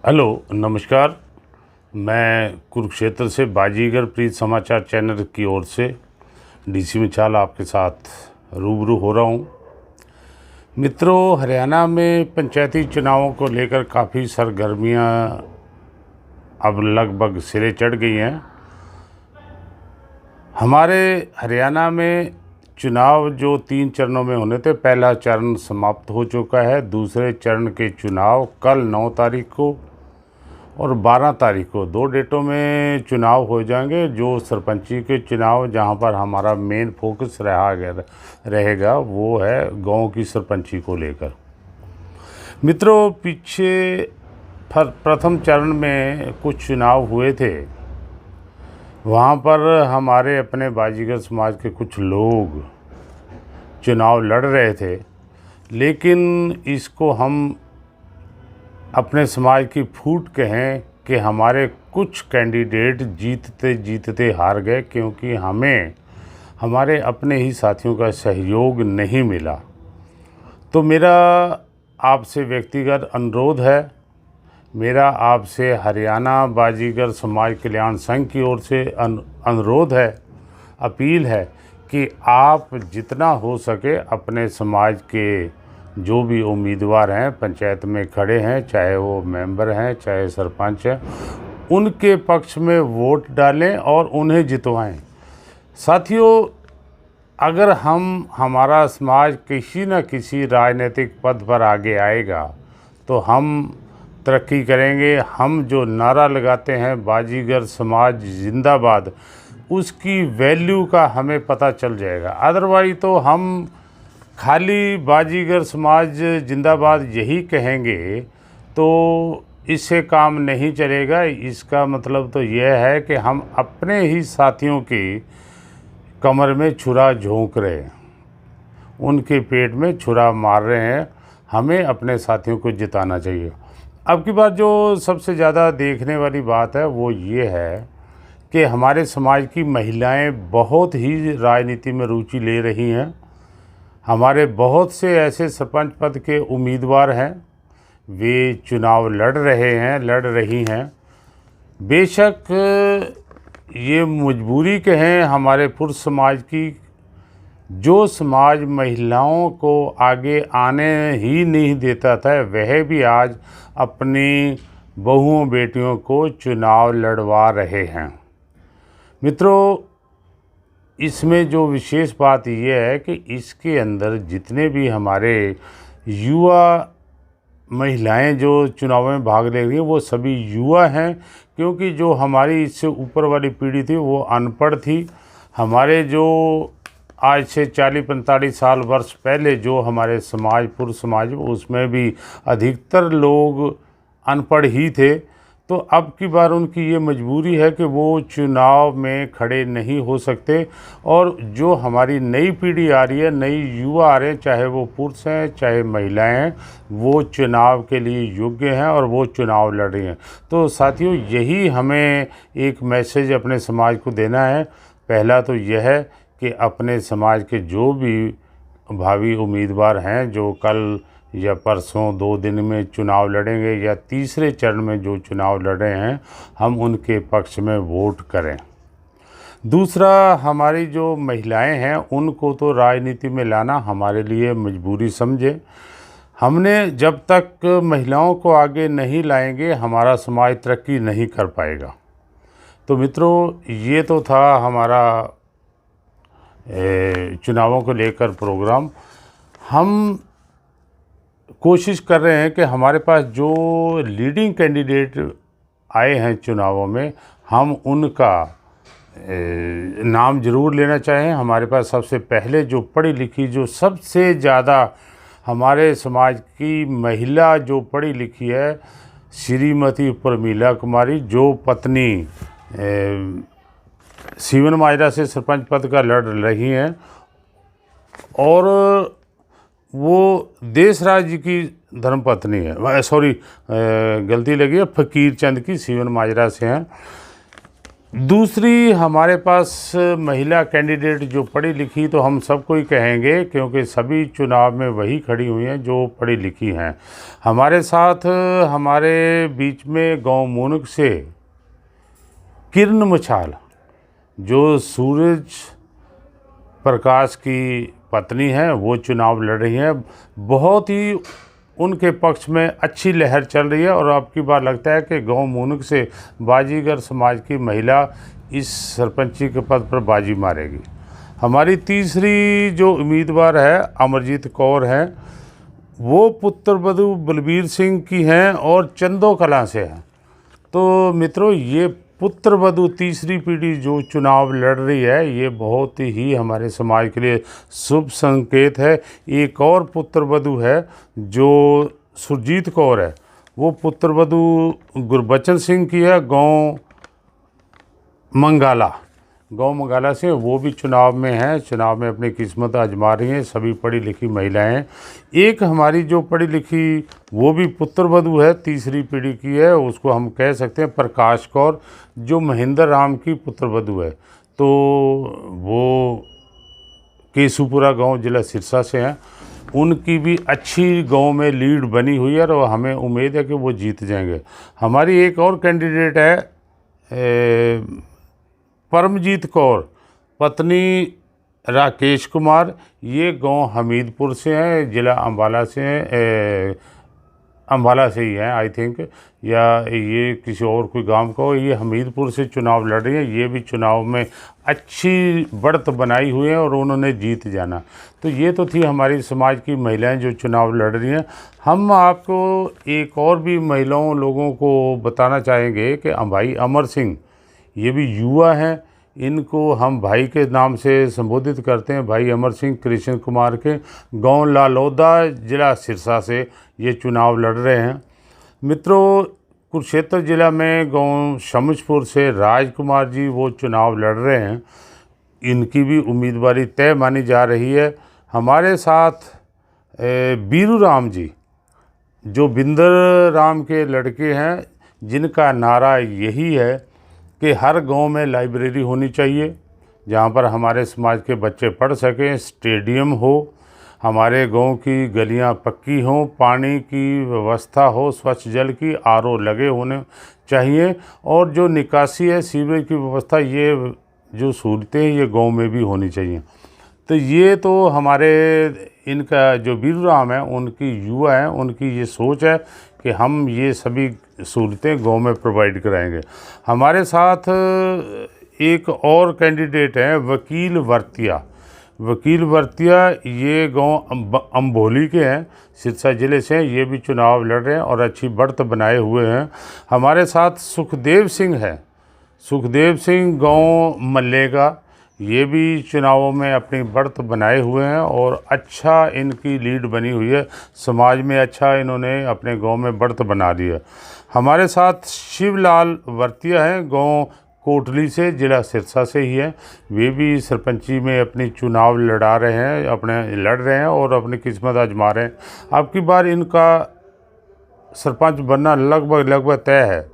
Hello, नमस्कार। मैं कुरुक्षेत्र से बाजीगर प्रीत समाचार चैनल की ओर से डीसी मिसाल आपके साथ रूबरू हो रहा हूँ। मित्रों, हरियाणा में पंचायती चुनावों को लेकर काफ़ी सरगर्मियाँ अब लगभग सिरे चढ़ गई हैं। हमारे हरियाणा में चुनाव जो 3 चरणों में होने थे, पहला चरण समाप्त हो चुका है। दूसरे चरण के चुनाव कल 9 तारीख को और 12 तारीख को 2 डेटों में चुनाव हो जाएंगे। जो सरपंची के चुनाव, जहां पर हमारा मेन फोकस रहेगा वो है गांव की सरपंची को लेकर। मित्रों, पीछे प्रथम चरण में कुछ चुनाव हुए थे। वहां पर हमारे अपने बाजीगर समाज के कुछ लोग चुनाव लड़ रहे थे, लेकिन इसको हम अपने समाज की फूट कहें कि हमारे कुछ कैंडिडेट जीतते जीतते हार गए, क्योंकि हमें हमारे अपने ही साथियों का सहयोग नहीं मिला। तो मेरा आपसे व्यक्तिगत अनुरोध है, मेरा आपसे हरियाणा बाजीगर समाज कल्याण संघ की ओर से अनुरोध है, अपील है कि आप जितना हो सके अपने समाज के जो भी उम्मीदवार हैं, पंचायत में खड़े हैं, चाहे वो मेंबर हैं चाहे सरपंच हैं, उनके पक्ष में वोट डालें और उन्हें जितवाएं। साथियों, अगर हमारा समाज किसी न किसी राजनीतिक पद पर आगे आएगा तो हम तरक्की करेंगे। हम जो नारा लगाते हैं बाजीगर समाज जिंदाबाद, उसकी वैल्यू का हमें पता चल जाएगा। अदरवाइज तो हम खाली बाजीगर समाज जिंदाबाद यही कहेंगे तो इससे काम नहीं चलेगा। इसका मतलब तो यह है कि हम अपने ही साथियों की कमर में छुरा झोंक रहे हैं, उनके पेट में छुरा मार रहे हैं। हमें अपने साथियों को जिताना चाहिए। अब की बात जो सबसे ज़्यादा देखने वाली बात है वो ये है कि हमारे समाज की महिलाएं बहुत ही राजनीति में रुचि ले रही हैं। हमारे बहुत से ऐसे सरपंच पद के उम्मीदवार हैं, वे चुनाव लड़ रही हैं। बेशक ये मजबूरी कहें हमारे पुरुष समाज की, जो समाज महिलाओं को आगे आने ही नहीं देता था, वह भी आज अपनी बहुओं बेटियों को चुनाव लड़वा रहे हैं। मित्रों, इसमें जो विशेष बात यह है कि इसके अंदर जितने भी हमारे युवा महिलाएं जो चुनाव में भाग ले रही हैं वो सभी युवा हैं, क्योंकि जो हमारी इससे ऊपर वाली पीढ़ी थी वो अनपढ़ थी। हमारे जो आज से 40-45 साल वर्ष पहले जो हमारे समाज, पुरुष समाज, उसमें भी अधिकतर लोग अनपढ़ ही थे। तो अब की बार उनकी ये मजबूरी है कि वो चुनाव में खड़े नहीं हो सकते। और जो हमारी नई पीढ़ी आ रही है, नई युवा आ रहे हैं, चाहे वो पुरुष हैं चाहे महिलाएं हैं, वो चुनाव के लिए योग्य हैं और वो चुनाव लड़ रही हैं। तो साथियों, यही हमें एक मैसेज अपने समाज को देना है। पहला तो यह है कि अपने समाज के जो भी भावी उम्मीदवार हैं, जो कल या परसों 2 दिन में चुनाव लड़ेंगे या तीसरे चरण में जो चुनाव लड़े हैं, हम उनके पक्ष में वोट करें। दूसरा, हमारी जो महिलाएं हैं उनको तो राजनीति में लाना हमारे लिए मजबूरी समझे। हमने जब तक महिलाओं को आगे नहीं लाएंगे, हमारा समाज तरक्की नहीं कर पाएगा। तो मित्रों, ये तो था हमारा चुनावों को लेकर प्रोग्राम। हम कोशिश कर रहे हैं कि हमारे पास जो लीडिंग कैंडिडेट आए हैं चुनावों में, हम उनका नाम ज़रूर लेना चाहें। हमारे पास सबसे पहले जो पढ़ी लिखी, जो सबसे ज़्यादा हमारे समाज की महिला जो पढ़ी लिखी है, श्रीमती प्रमीला कुमारी, जो पत्नी सीवन माजरा से सरपंच पद का लड़ रही हैं, और वो देश राज की धर्मपत्नी है। सॉरी, गलती लगी है, फ़कीर चंद की सीवन माजरा से हैं। दूसरी हमारे पास महिला कैंडिडेट जो पढ़ी लिखी, तो हम सबको ही कहेंगे क्योंकि सभी चुनाव में वही खड़ी हुई हैं जो पढ़ी लिखी हैं। हमारे साथ हमारे बीच में गांव मूनक से किरण मुछाल, जो सूरज प्रकाश की पत्नी है, वो चुनाव लड़ रही हैं। बहुत ही उनके पक्ष में अच्छी लहर चल रही है और अब की बार लगता है कि गांव मूनक से बाजीगर समाज की महिला इस सरपंची के पद पर बाजी मारेगी। हमारी तीसरी जो उम्मीदवार है अमरजीत कौर हैं, वो पुत्र वधू बलबीर सिंह की हैं और चंदो कलां से हैं। तो मित्रों, ये पुत्र वधू तीसरी पीढ़ी जो चुनाव लड़ रही है, ये बहुत ही हमारे समाज के लिए शुभ संकेत है। एक और पुत्र वधू है जो सुरजीत कौर है, वो पुत्र वधू गुरबचन सिंह की है, गांव मंगाला से। वो भी चुनाव में है, चुनाव में अपनी किस्मत आजमा रही हैं, सभी पढ़ी लिखी महिलाएं। एक हमारी जो पढ़ी लिखी वो भी पुत्र वधू है, तीसरी पीढ़ी की है, उसको हम कह सकते हैं प्रकाश कौर, जो महेंद्र राम की पुत्र वधू है। तो वो केसूपुरा गांव जिला सिरसा से हैं। उनकी भी अच्छी गांव में लीड बनी हुई है और हमें उम्मीद है कि वो जीत जाएंगे। हमारी एक और कैंडिडेट है परमजीत कौर, पत्नी राकेश कुमार। ये गांव हमीदपुर से हैं, ज़िला अम्बाला से हैं, अम्बाला से ही हैं आई थिंक, या ये किसी और कोई गांव का हो। ये हमीदपुर से चुनाव लड़ रही है। ये भी चुनाव में अच्छी बढ़त बनाई हुई है और उन्होंने जीत जाना। तो ये तो थी हमारी समाज की महिलाएं जो चुनाव लड़ रही हैं। हम आपको एक और भी महिलाओं लोगों को बताना चाहेंगे कि भाई अमर सिंह, ये भी युवा हैं, इनको हम भाई के नाम से संबोधित करते हैं। भाई अमर सिंह कृष्ण कुमार के गांव लालौदा जिला सिरसा से ये चुनाव लड़ रहे हैं। मित्रों, कुरुक्षेत्र जिला में गांव शमशपुर से राजकुमार जी वो चुनाव लड़ रहे हैं। इनकी भी उम्मीदवारी तय मानी जा रही है। हमारे साथ बीरू राम जी, जो बिंदर राम के लड़के हैं, जिनका नारा यही है कि हर गांव में लाइब्रेरी होनी चाहिए जहां पर हमारे समाज के बच्चे पढ़ सकें, स्टेडियम हो, हमारे गांव की गलियां पक्की हों, पानी की व्यवस्था हो, स्वच्छ जल की आरओ लगे होने चाहिए, और जो निकासी है सीवरेज की व्यवस्था, ये जो सहूलतें हैं ये गांव में भी होनी चाहिए। तो ये तो हमारे इनका जो बीरूराम है, उनकी युवा है, उनकी ये सोच है कि हम ये सभी सहूलतें गांव में प्रोवाइड कराएंगे। हमारे साथ एक और कैंडिडेट हैं वकील वर्तिया। वकील वर्तिया ये गांव अम्बोली के हैं, सिरसा ज़िले से। ये भी चुनाव लड़ रहे हैं और अच्छी बढ़त बनाए हुए हैं। हमारे साथ सुखदेव सिंह है, सुखदेव सिंह गांव मल्लेगा, ये भी चुनावों में अपनी बढ़त बनाए हुए हैं और अच्छा इनकी लीड बनी हुई है। समाज में अच्छा इन्होंने अपने गांव में बढ़त बना ली है। हमारे साथ शिवलाल वर्तिया हैं, गांव कोटली से, ज़िला सिरसा से ही है। वे भी सरपंची में अपनी चुनाव लड़ रहे हैं और अपनी किस्मत आजमा रहे हैं। अब की बार इनका सरपंच बनना लगभग तय है।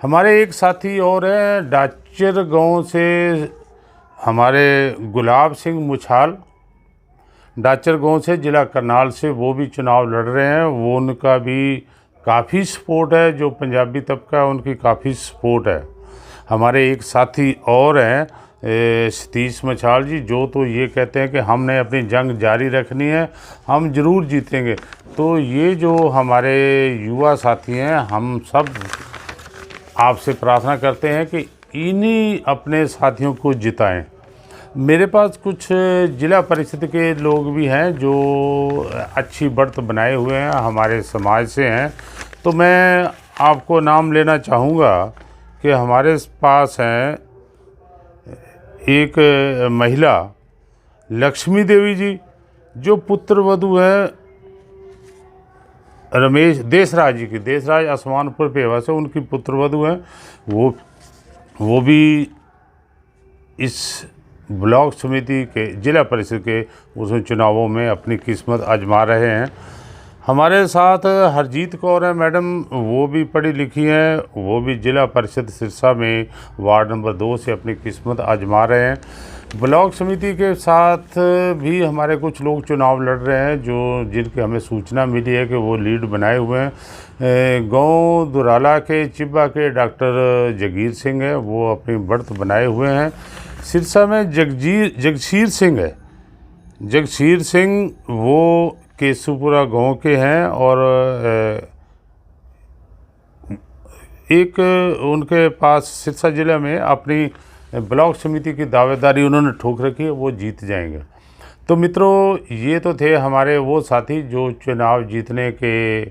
हमारे एक साथी और हैं डाचर गांव से, हमारे गुलाब सिंह मुछाल, डाचर गांव से, ज़िला करनाल से, वो भी चुनाव लड़ रहे हैं। वो उनका भी काफ़ी सपोर्ट है, जो पंजाबी तबका है उनकी काफ़ी सपोर्ट है। हमारे एक साथी और हैं सतीश मछाल जी, जो तो ये कहते हैं कि हमने अपनी जंग जारी रखनी है, हम ज़रूर जीतेंगे। तो ये जो हमारे युवा साथी हैं, हम सब आपसे प्रार्थना करते हैं कि इन्हीं अपने साथियों को जिताएं। मेरे पास कुछ ज़िला परिषद के लोग भी हैं जो अच्छी बढ़त बनाए हुए हैं, हमारे समाज से हैं। तो मैं आपको नाम लेना चाहूँगा कि हमारे पास हैं एक महिला लक्ष्मी देवी जी, जो पुत्र वधू हैं रमेश देशराज जी की, देशराज आसमानपुर पेवा से उनकी पुत्र वधू हैं। वो भी इस ब्लॉक समिति के, जिला परिषद के उसमें चुनावों में अपनी किस्मत आजमा रहे हैं। हमारे साथ हरजीत कौर है मैडम, वो भी पढ़ी लिखी हैं, वो भी जिला परिषद सिरसा में वार्ड नंबर 2 से अपनी किस्मत आजमा रहे हैं। ब्लॉक समिति के साथ भी हमारे कुछ लोग चुनाव लड़ रहे हैं, जो जिनके हमें सूचना मिली है कि वो लीड बनाए हुए हैं। गांव दुराला के चिब्बा के डॉक्टर जगीर सिंह है, वो अपनी बढ़त बनाए हुए हैं। सिरसा में जगशीर सिंह है, जगशीर सिंह वो केसूपुरा गांव के हैं और एक उनके पास सिरसा ज़िले में अपनी ब्लॉक समिति की दावेदारी उन्होंने ठोक रखी है, वो जीत जाएंगे। तो मित्रों, ये तो थे हमारे वो साथी जो चुनाव जीतने के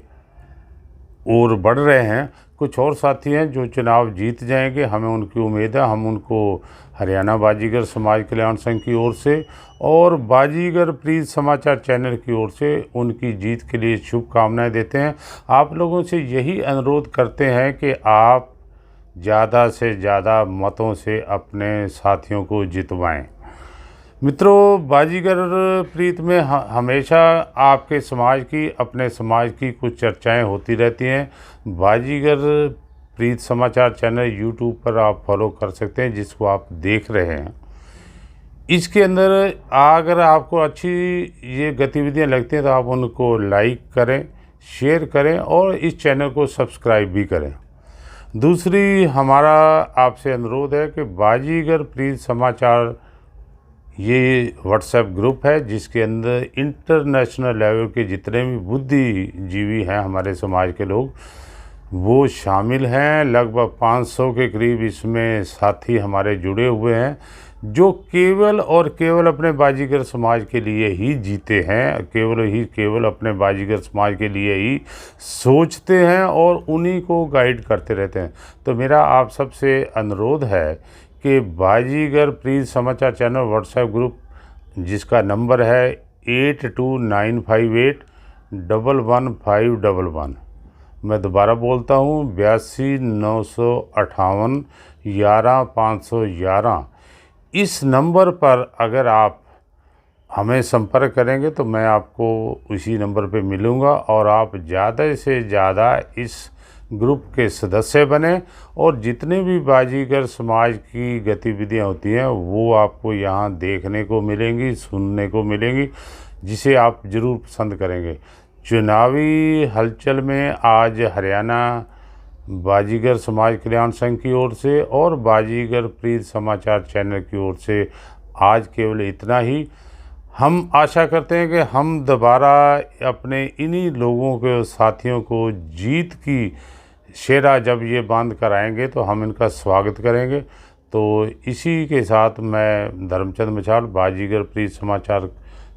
ओर बढ़ रहे हैं। कुछ और साथी हैं जो चुनाव जीत जाएंगे, हमें उनकी उम्मीद है। हम उनको हरियाणा बाजीगर समाज कल्याण संघ की ओर से और बाजीगर प्रीत समाचार चैनल की ओर से उनकी जीत के लिए शुभकामनाएं देते हैं। आप लोगों से यही अनुरोध करते हैं कि आप ज़्यादा से ज़्यादा मतों से अपने साथियों को जितवाएं। मित्रों, बाजीगर प्रीत में हमेशा आपके समाज की, अपने समाज की कुछ चर्चाएं होती रहती हैं। बाजीगर प्रीत समाचार चैनल यूट्यूब पर आप फॉलो कर सकते हैं, जिसको आप देख रहे हैं। इसके अंदर अगर आपको अच्छी ये गतिविधियां लगती हैं तो आप उनको लाइक करें, शेयर करें और इस चैनल को सब्सक्राइब भी करें। दूसरी हमारा आपसे अनुरोध है कि बाजीगर प्रीत समाचार ये व्हाट्सएप ग्रुप है, जिसके अंदर इंटरनेशनल लेवल के जितने भी बुद्धिजीवी हैं हमारे समाज के लोग, वो शामिल हैं। लगभग 500 के करीब इसमें साथी हमारे जुड़े हुए हैं, जो केवल और केवल अपने बाजीगर समाज के लिए ही जीते हैं, केवल अपने बाजीगर समाज के लिए ही सोचते हैं और उन्हीं को गाइड करते रहते हैं। तो मेरा आप सबसे अनुरोध है कि बाजीगर प्रीत समाचार चैनल व्हाट्सएप ग्रुप, जिसका नंबर है 8295811511, मैं दोबारा बोलता हूँ 82 958 11 511, इस नंबर पर अगर आप हमें संपर्क करेंगे तो मैं आपको उसी नंबर पे मिलूँगा और आप ज़्यादा से ज़्यादा इस ग्रुप के सदस्य बने और जितने भी बाजीगर समाज की गतिविधियां होती हैं वो आपको यहाँ देखने को मिलेंगी, सुनने को मिलेंगी, जिसे आप ज़रूर पसंद करेंगे। चुनावी हलचल में आज हरियाणा बाजीगर समाज कल्याण संघ की ओर से और बाजीगर प्रीत समाचार चैनल की ओर से आज केवल इतना ही। हम आशा करते हैं कि हम दोबारा अपने इन्हीं लोगों के साथियों को जीत की शेरा जब ये बांध कर आएंगे तो हम इनका स्वागत करेंगे। तो इसी के साथ मैं धर्मचंद मछाल बाजीगर प्रीत समाचार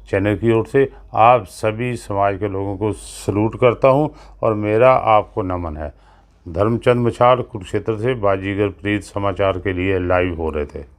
चैनल की ओर से आप सभी समाज के लोगों को सलूट करता हूं और मेरा आपको नमन है। धर्मचंद मछाल कुरुक्षेत्र से बाजीगर प्रीत समाचार के लिए लाइव हो रहे थे।